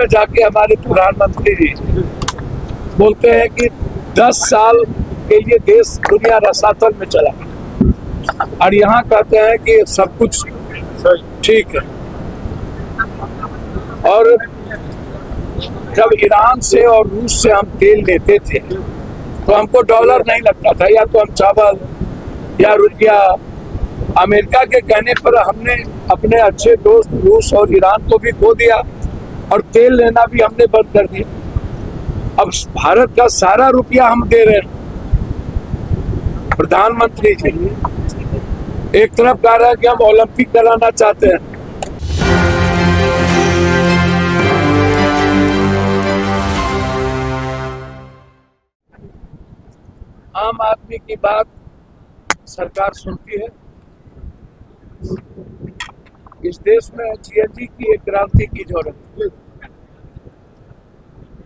में जाके हमारे प्रधानमंत्री जी बोलते हैं कि 10 साल के लिए देश दुनिया रसातल में चला और यहाँ कहते हैं कि सब कुछ ठीक है। और जब ईरान से और रूस से हम तेल लेते थे तो हमको डॉलर नहीं लगता था, या तो हम चावल या रुपया। अमेरिका के कहने पर हमने अपने अच्छे दोस्त रूस और ईरान को भी खो दिया और तेल लेना भी हमने बंद कर दिया। अब भारत का सारा रुपया हम दे रहे हैं। प्रधानमंत्री जी एक तरफ कह रहा है कि हम ओलंपिक कराना चाहते हैं। आम आदमी की बात सरकार सुनती है। इस देश में सीएनजी की एक क्रांति की जरूरत है।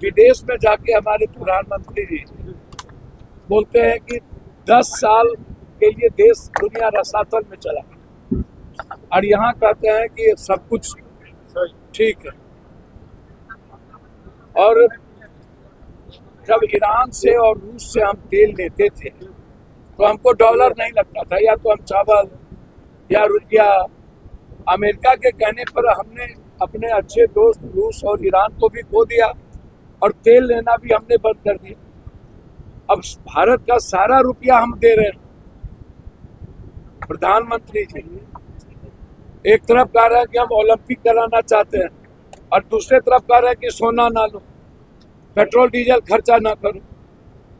विदेश में जाके हमारे प्रधानमंत्री जी बोलते हैं कि 10 साल के लिए देश दुनिया रसातल में चला और यहाँ कहते हैं कि सब कुछ ठीक है। और जब ईरान से और रूस से हम तेल लेते थे तो हमको डॉलर नहीं लगता था, या तो हम चावल या रुपया। अमेरिका के कहने पर हमने अपने अच्छे दोस्त रूस और ईरान को भी खो दिया और तेल लेना भी हमने बंद कर दिया। अब भारत का सारा रुपया हम दे रहे हैं। प्रधानमंत्री जी एक तरफ कह रहे हैं कि हम ओलंपिक कराना चाहते हैं और दूसरे तरफ कह रहे हैं कि सोना ना लो, पेट्रोल डीजल खर्चा ना करो।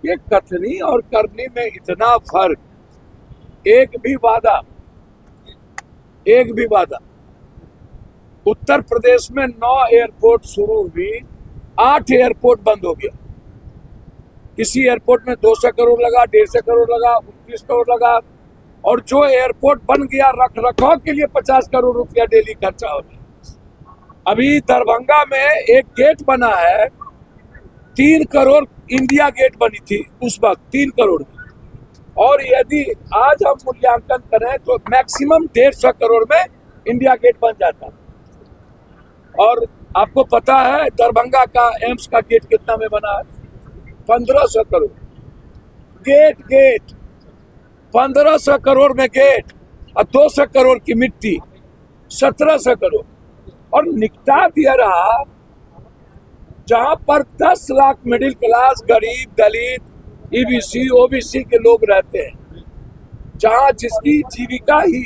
ये कथनी और करनी में इतना फर्क। एक भी वादा उत्तर प्रदेश में 9 एयरपोर्ट शुरू हुई, 8 एयरपोर्ट बंद हो गया। किसी एयरपोर्ट में 200 करोड़ लगा, 150 करोड़ लगा, 29 करोड़ लगा। और जो एयरपोर्ट बन गया रख रखाव के लिए 50 करोड़ रुपया डेली खर्चा हो गया। अभी दरभंगा में एक गेट बना है, 3 करोड़ इंडिया गेट बनी थी उस वक्त, 3 करोड़ की। और यदि आज हम मूल्यांकन करें तो मैक्सिमम 150 करोड़ में इंडिया गेट बन जाता। और आपको पता है दरभंगा का एम्स का गेट कितना में बना है? 1500 करोड़। गेट 1500 करोड़ में गेट और 200 करोड़ की मिट्टी, 1700 करोड़। और निकटा दिया रहा जहां पर 10 लाख मिडिल क्लास, गरीब, दलित, ईबीसी, ओबीसी के लोग रहते हैं, जहां जिसकी जीविका ही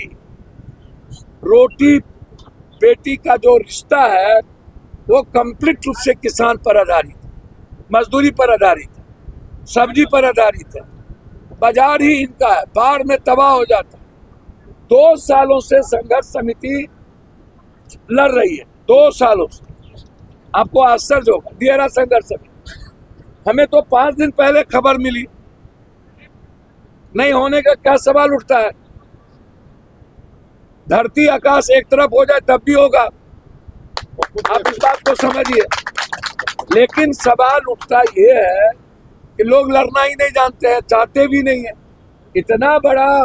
रोटी बेटी का जो रिश्ता है वो कंप्लीट रूप से किसान पर आधारित है, मजदूरी पर आधारित है, सब्जी पर आधारित है। बाजार ही इनका है, बाढ़ में तबाह हो जाता है। 2 सालों से संघर्ष समिति लड़ रही है, 2 सालों से। आपको आश्चर्य होगा, दियरा संघर्ष समिति हमें तो 5 दिन पहले खबर मिली। नहीं होने का क्या सवाल उठता है? धरती आकाश एक तरफ हो जाए तब भी होगा, आप इस बात को समझिए। लेकिन सवाल उठता ये है कि लोग लड़ना ही नहीं जानते हैं, चाहते भी नहीं है। इतना बड़ा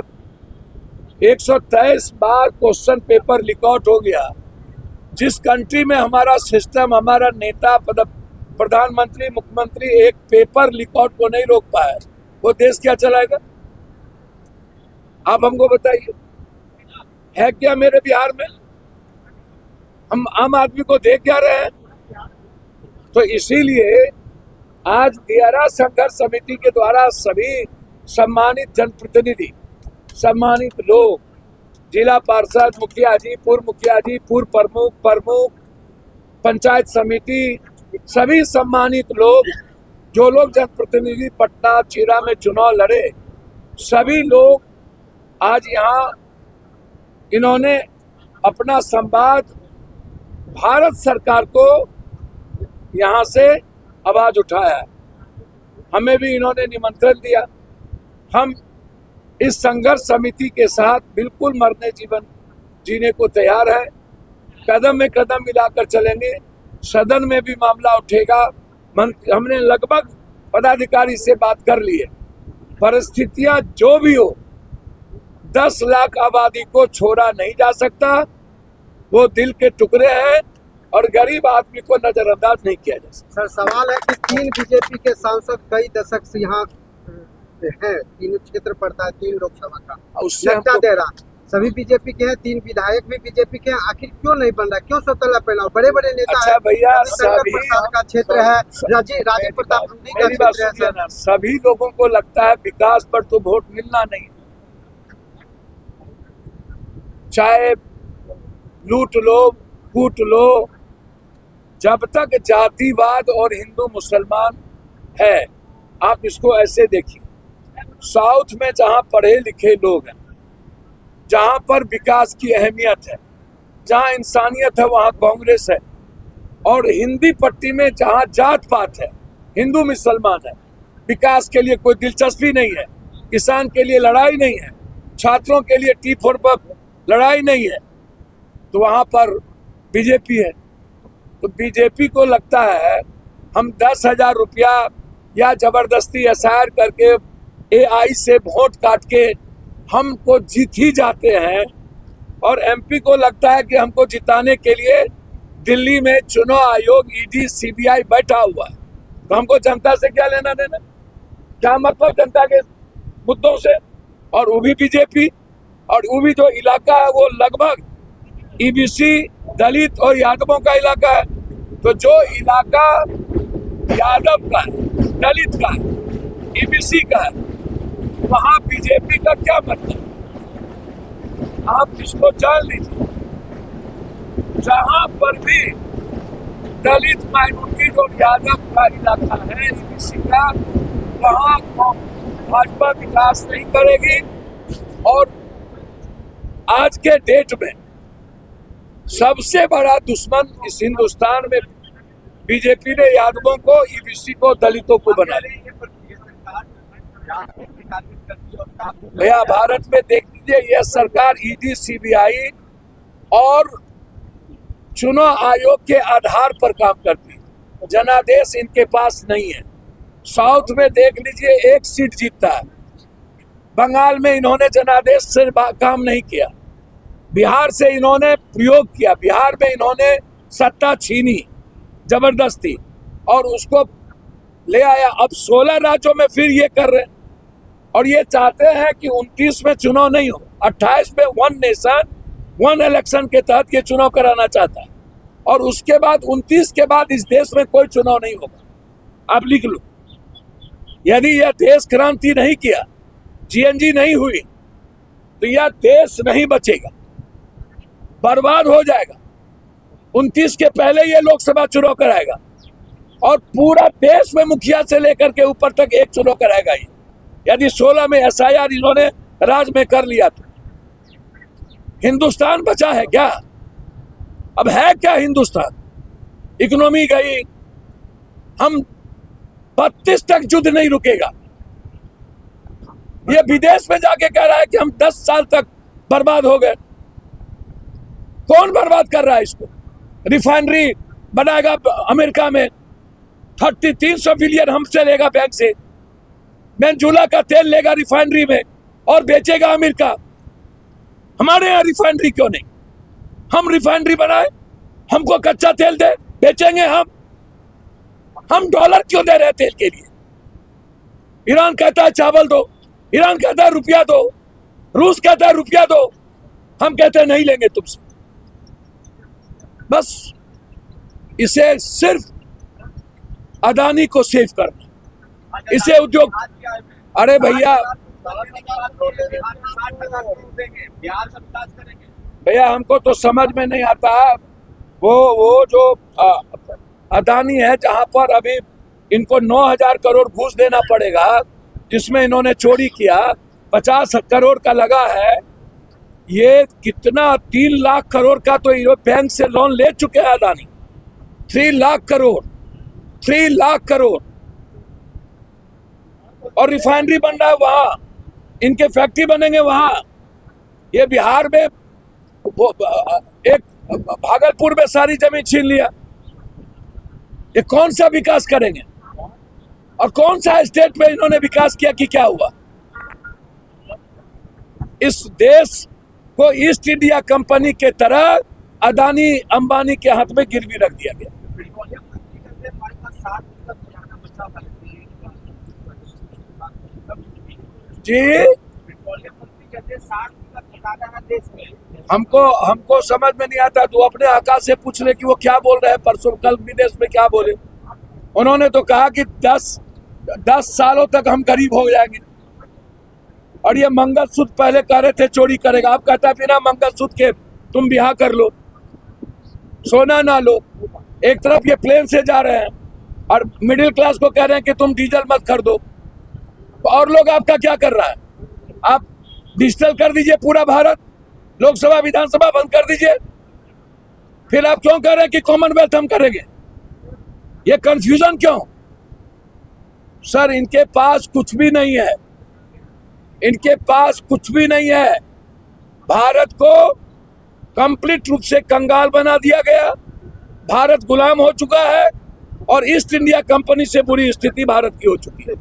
123 बार क्वेश्चन पेपर लीक आउट हो गया। जिस कंट्री में हमारा सिस्टम, हमारा नेता, प्रधानमंत्री, मुख्यमंत्री एक पेपर लीक आउट को नहीं रोक पाए, वो देश क्या चलाएगा? आप हमको बताइए, है क्या मेरे बिहार में? हम आम आदमी को देख क्या रहे हैं? तो इसीलिए आज दियारा संघर्ष समिति के द्वारा सभी सम्मानित जनप्रतिनिधि, सम्मानित लोग, जिला पार्षद, मुखिया जी, पूर्व प्रमुख, पंचायत समिति, सभी सम्मानित लोग, जो लोग जनप्रतिनिधि पटना चिरा में चुनाव लड़े, सभी लोग आज यहाँ इन्होंने अपना संवाद भारत सरकार को यहाँ से आवाज उठाया है। हमें भी इन्होंने निमंत्रण दिया। हम इस संघर्ष समिति के साथ बिल्कुल मरने जीवन जीने को तैयार है। कदम में कदम मिलाकर चलेंगे। सदन में भी मामला उठेगा। हमने लगभग पदाधिकारी से बात कर ली है। परिस्थितियां जो भी हो, 10 लाख आबादी को छोड़ा नहीं जा सकता। वो दिल के टुकड़े हैं और गरीब आदमी को नजरअंदाज नहीं किया जा सकता। सर सवाल है कि 3 बीजेपी के सांसद कई दशक से यहाँ हैं, 3 क्षेत्र पड़ता है, 3 लोकसभा का, उससे लगता दे रहा सभी बीजेपी के हैं, 3 विधायक भी बीजेपी के हैं, आखिर क्यों नहीं बन रहा, क्यों सौतला पहला? बड़े बड़े नेता अच्छा भैया, शंकर प्रसाद का क्षेत्र है, राजीव प्रताप रूडी का मेरी बात क्षेत्र है सुनिए सर। ना, सभी लोगों को लगता है विकास पर तो वोट मिलना नहीं, चाहे लूट लो कूट लो, जब तक जातिवाद और हिंदू मुसलमान है। आप इसको ऐसे देखिए, साउथ में जहां पढ़े लिखे लोग हैं, जहां पर विकास की अहमियत है, जहां इंसानियत है, वहां कांग्रेस है। और हिंदी पट्टी में जहां जात पात है, हिंदू मुसलमान है, विकास के लिए कोई दिलचस्पी नहीं है, किसान के लिए लड़ाई नहीं है, छात्रों के लिए T4 पर लड़ाई नहीं है, तो वहां पर बीजेपी है। तो बीजेपी को लगता है हम 10,000 रुपया या जबरदस्ती SIR करके AI से वोट काट के हमको जीत ही जाते हैं। और MP को लगता है कि हमको जिताने के लिए दिल्ली में चुनाव आयोग, ED, CBI बैठा हुआ है, तो हमको जनता से क्या लेना देना, क्या मतलब जनता के मुद्दों से। और वो भी बीजेपी, और वो भी जो इलाका है वो लगभग EBC, दलित और यादवों का इलाका है। तो जो इलाका यादव का है, दलित का है, EBC का है, वहां बीजेपी का क्या मतलब, आप इसको जान लीजिए। जहां पर भी दलित, माइनॉरिटी और यादव का इलाका है, EBC का, वहां भाजपा विकास नहीं करेगी। और आज के डेट में सबसे बड़ा दुश्मन इस हिंदुस्तान में बीजेपी ने यादवों को, EBC को, दलितों को बना लिया। भैया भारत में देख लीजिए, यह सरकार ED, CBI और चुनाव आयोग के आधार पर काम करती है, जनादेश इनके पास नहीं है। साउथ में देख लीजिए 1 सीट जीतता है, बंगाल में इन्होंने जनादेश से काम नहीं किया, बिहार से इन्होंने प्रयोग किया, बिहार में इन्होंने सत्ता छीनी जबरदस्ती और उसको ले आया। अब 16 राज्यों में फिर ये कर रहे हैं, और ये चाहते हैं कि 29 में चुनाव नहीं हो, 28 में 1 नेशन 1 इलेक्शन के तहत ये चुनाव कराना चाहता है। और उसके बाद 29 के बाद इस देश में कोई चुनाव नहीं होगा। आप लिख लो, यदि यह देश क्रांति नहीं किया, GNG नहीं हुई, तो यह देश नहीं बचेगा, बर्बाद हो जाएगा। 29 के पहले ये लोकसभा चुनाव कराएगा और पूरा देश में मुखिया से लेकर के ऊपर तक एक चुनाव कराएगा ये। यदि 16 में SIR इन्होंने राज में कर लिया तो हिंदुस्तान बचा है क्या? अब है क्या हिंदुस्तान? इकोनॉमी गई, हम 32 तक युद्ध नहीं रुकेगा। ये विदेश में जाके कह रहा है कि हम 10 साल तक बर्बाद हो गए। कौन बर्बाद कर रहा है इसको? रिफाइनरी बनाएगा अमेरिका में, 300 बिलियन हमसे लेगा बैंक से, वेनेजुएला का तेल लेगा रिफाइनरी में और बेचेगा अमेरिका। हमारे यहाँ रिफाइनरी क्यों नहीं? हम रिफाइनरी बनाए, हमको कच्चा तेल दे, बेचेंगे हम डॉलर क्यों दे रहे हैं तेल के लिए? ईरान कहता है चावल दो, ईरान कहता है रुपया दो, रूस कहता है रुपया दो, हम कहते हैं नहीं लेंगे तुमसे। बस इसे सिर्फ अदानी को सेव करना, इसे उद्योग। अरे भैया हमको तो समझ में नहीं आता। वो जो अदानी है, जहां पर अभी इनको 9,000 करोड़ घूस देना पड़ेगा, जिसमें इन्होंने चोरी किया, 50 करोड़ का लगा है। ये कितना 3 लाख करोड़ का तो ये बैंक से लोन ले चुके हैं अदानी। 3 लाख करोड़ और रिफाइनरी बन रहा है वहां, इनके फैक्ट्री बनेंगे वहां। ये बिहार में एक भागलपुर में सारी जमीन छीन लिया। ये कौन सा विकास करेंगे? और कौन सा स्टेट में इन्होंने विकास किया कि क्या हुआ? इस देश को ईस्ट इंडिया कंपनी के तरह अदानी अंबानी के हाथ में गिरवी रख दिया गया। जी हमको समझ में नहीं आता, तो अपने आकाश से पूछ ले कि वो क्या बोल रहे हैं। परसों कल विदेश में क्या बोले, उन्होंने तो कहा कि 10 सालों तक हम गरीब हो जाएंगे। और ये मंगलसूत्र पहले कह रहे थे चोरी करेगा, अब कहता है बिना मंगलसूत्र के तुम ब्याह कर लो, सोना ना लो। एक तरफ ये प्लेन से जा रहे हैं और मिडिल क्लास को कह रहे हैं कि तुम डीजल मत खरीदो। और लोग आपका क्या कर रहा है, आप डिजिटल कर दीजिए पूरा भारत, लोकसभा विधानसभा बंद कर दीजिए, फिर आप क्यों कह रहे हैं कि कॉमनवेल्थ हम करेंगे? ये कंफ्यूजन क्यों? सर इनके पास कुछ भी नहीं है, इनके पास कुछ भी नहीं है। भारत को कंप्लीट रूप से कंगाल बना दिया गया, भारत गुलाम हो चुका है और ईस्ट इंडिया कंपनी से बुरी स्थिति भारत की हो चुकी है।